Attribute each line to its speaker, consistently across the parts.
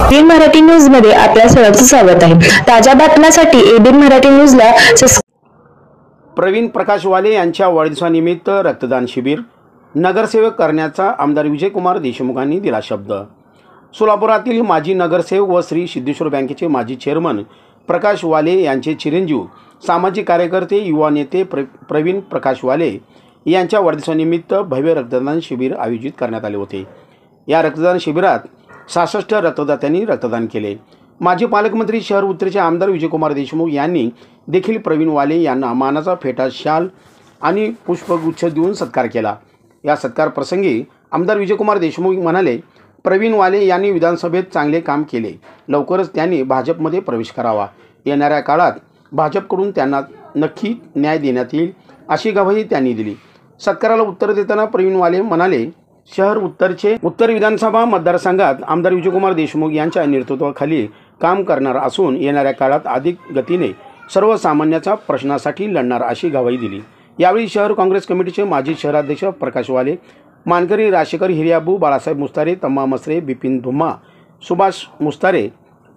Speaker 1: एबीन Marathi news मध्ये आपल्या सर्वांचं स्वागत आहे। ताज्या बातम्यांसाठी एबीन मराठी न्यूजला
Speaker 2: प्रवीण प्रकाश वाले यांच्या वाढदिवसानिमित्त रक्तदान शिबिर नगरसेवक करण्याचा आमदार विजयकुमार देशमुखांनी दिला शब्द। सोलापुरातील माजी नगरसेवक व श्री सिद्धेश्वर बँकेचे माजी चेअरमन प्रकाश वाले यांचे चिरंजीव सामाजिक कार्यकर्ते युवा नेते प्रवीण प्रकाश वाले यांच्या वाढदिवसानिमित्त भव्य रक्तदान शिबिर आयोजित करण्यात आले होते। या रक्तदान शिबिरात 66 रक्तदात्यांनी रक्तदान केले। माजी पालकमंत्री शहर उत्तरचे आमदार विजयकुमार देशमुख यांनी देखील प्रवीण वाले यांना मानाचा फेटा शाल आणि पुष्पगुच्छ देऊन सत्कार केला। या सत्कार प्रसंगी आमदार विजयकुमार देशमुख म्हणाले, प्रवीण वाले यांनी विधानसभेत चांगले काम केले, लवकरच त्यांनी भाजपमध्ये प्रवेश करावा। येणाऱ्या काळात भाजपकडून त्यांना नक्की न्याय देण्यात येईल अशी ग्वाही त्यांनी दिली। सत्काराला उत्तर देताना प्रवीण वाले म्हणाले, शहर उत्तरचे उत्तर विधानसभा मतदारसंघात आमदार विजयकुमार देशमुख यांच्या नेतृत्वाखाली काम करणार असून येणाऱ्या काळात अधिक गतीने सर्वसामान्यांच्या प्रश्नासाठी लढणार अशी ग्वाही दिली। यावेळी शहर काँग्रेस कमिटीचे माजी शहराध्यक्ष प्रकाश वाले, मानकरी राशेकर, हिरियाबू, बाळासाहेब मुस्तारे, तम्मा मसरे, बिपिन धुम्मा, सुभाष मुस्तारे,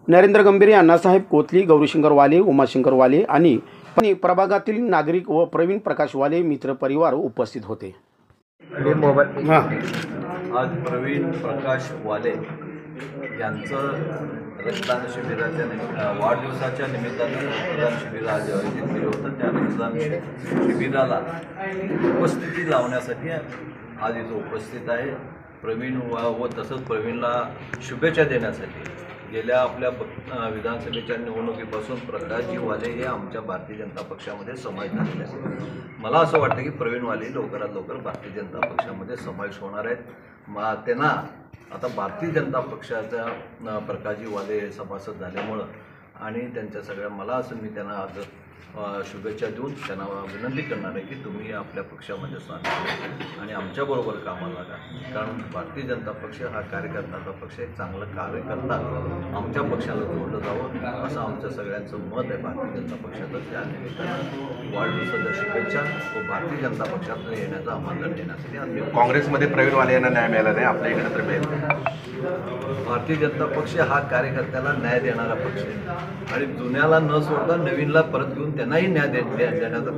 Speaker 2: नरेंद्र गंभीरे, अण्णासाहेब कोथली, गौरीशंकर वाले, उमाशंकर वाले आणि प्रभागातील नागरिक व प्रवीण प्रकाश वाले मित्र परिवार उपस्थित होते।
Speaker 3: आज प्रवीण प्रकाश वाले यांचं रक्तदान शिबिराच्या वाढदिवसाच्या निमित्तानं रक्तदान शिबिर आज आयोजित केलं होतं। त्या रक्तदान शिबिराला उपस्थिती लावण्यासाठी आज इथं उपस्थित आहे। प्रवीण व तसंच प्रवीणला शुभेच्छा देण्यासाठी गेल्या आपल्या विधानसभेच्या निवडणुकीपासून प्रकाशजी वाले हे आमच्या भारतीय जनता पक्षामध्ये समावेश झालेले आहेत। मला असं वाटतं की प्रवीण वाले लवकरात लवकर भारतीय जनता पक्षामध्ये समावेश होणार आहेत। त्यांना आता भारतीय जनता पक्षाचा प्रकाशजी वाले सभासद झाल्यामुळं आणि त्यांच्या सगळ्या मला असं मी त्यांना आज शुभेच्छा देऊन त्यांना विनंती करणार आहे की तुम्ही आपल्या पक्षामध्ये स्थान आणि आमच्याबरोबर कामाला लागा, कारण भारतीय जनता पक्ष हा कार्यकर्त्याचा पक्ष एक चांगलं कार्य करतात आमच्या पक्षाला जोडलं जावं असं आमचं सगळ्यांचं मत आहे भारतीय जनता पक्षाचं। त्या निमित्तानं वाढदिवसाच्या शुभेच्छा व भारतीय जनता पक्षात येण्याचं आमंत्रण देण्यासाठी आम्ही
Speaker 4: काँग्रेसमध्ये प्रवीण वाले यांना न्याय मिळाला नाही, आपल्या इकडे तर मिळेल।
Speaker 3: भारतीय जनता पक्ष हा कार्यकर्त्याला न्याय देणारा पक्ष आहे आणि जुन्याला न सोडता नवीनला परत घेऊन त्यांनाही न्याय देण्याचा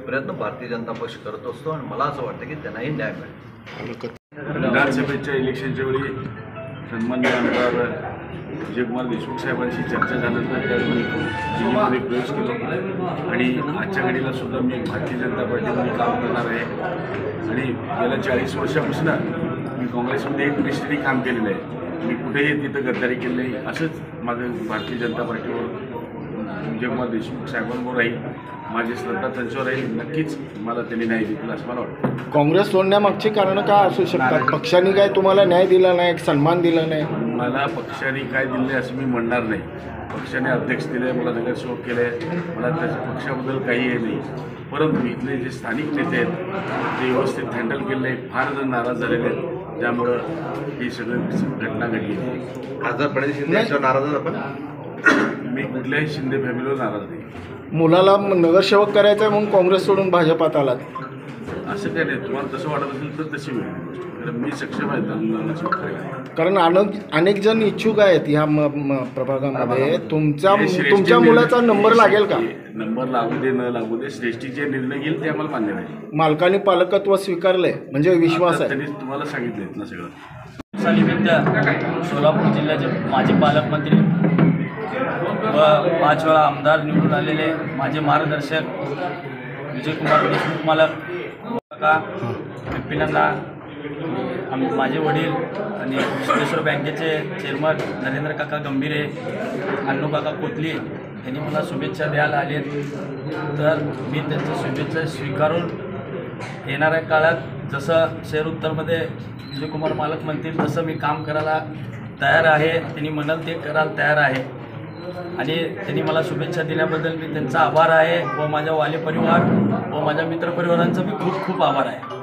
Speaker 3: प्रयत्न भारतीय जनता पक्ष करत असतो आणि मला असं वाटतं की त्यांनाही न्याय मिळेल।
Speaker 5: विधानसभेच्या इलेक्शनच्या वेळी सन्माननीय आमदार विजयकुमार देशमुख साहेबांशी चर्चा झाल्यानंतर त्यावेळी दिल्लीमध्ये प्रवेश केला आणि आजच्या घडीला सुद्धा मी भारतीय जनता पार्टीमध्ये काम करणार आहे आणि गेल्या 40 वर्षापासून मी काँग्रेसमध्ये एक निष्ठेने काम केलेलं आहे। मी कुठेही तिथं गद्दारी केली नाही। असंच माझं भारतीय जनता पार्टीवर विजयकुमार देशमुख साहेबांवर राहील, माझी श्रद्धा त्यांच्यावर राहील। नक्कीच मला त्यांनी न्याय देतील असं मला वाटतं।
Speaker 6: काँग्रेस सोडण्यामागची कारणं काय असू शकतात? पक्षाने काय तुम्हाला न्याय दिला नाही, सन्मान दिला नाही?
Speaker 5: मला पक्षाने काय दिले असं मी म्हणणार नाही। पक्षाने अध्यक्ष दिले, मला नगरसेवक केले, मला त्याच्या पक्षाबद्दल काही हे नाही, परंतु इथले जे स्थानिक नेते आहेत ते व्यवस्थित हँडल केले, फार जण नाराज झालेले आहेत, त्यामुळं ही सगळी घटना घडली।
Speaker 4: खासदार प्रणित शिंदे यांच्यावर नाराज आपण?
Speaker 5: मी कुठल्याही शिंदे फॅमिलीवर नाराज नाही।
Speaker 6: मुलाला नगरसेवक करायचं आहे म्हणून काँग्रेस सोडून भाजपात आलात
Speaker 5: असं काय नाही। तुम्हाला तसं वाटत असेल तर तशी वेगळी गोष्ट, कारण मी सक्षम आहे।
Speaker 6: कारण अनेक जण इच्छुक आहेत ह्या प्रभागामध्ये। तुमच्या मुलाचा नंबर लागेल का?
Speaker 5: नंबर लागू दे न लागू दे, श्रेष्ठी जे निर्णय घेईल ते आम्हाला मान्य नाही।
Speaker 6: मालकाने पालकत्व स्वीकारलंय म्हणजे विश्वास आहे?
Speaker 5: त्यांनी तुम्हाला सांगितलं ना सगळं।
Speaker 7: निमित्त सोलापूर जिल्ह्याचे माजी पालकमंत्री व 5 वेळा आमदार निवडून आलेले माझे मार्गदर्शक विजयकुमार देशमुख मालक काका, बिपिनंदा, माझे वडील आणि सिद्धेश्वर बँकेचे चेअरमन नरेंद्र काका गंभीरे, अण्णू काका कोथली यांनी मला शुभेच्छा द्यायला आले, तर मी त्यांच्या शुभेच्छा स्वीकारून येणाऱ्या काळात जसं शहर उत्तरमध्ये विजयकुमार मालक म्हणतील तसं मी काम करायला तयार आहे। त्यांनी म्हणाल ते करायला तयार आहे आणि त्यांनी मला शुभेच्छा दिल्याबद्दल मी त्यांचा आभार आहे व माझ्या वाले परिवार व माझ्या मित्रपरिवारांचा मी खूप खूप आभार आहे।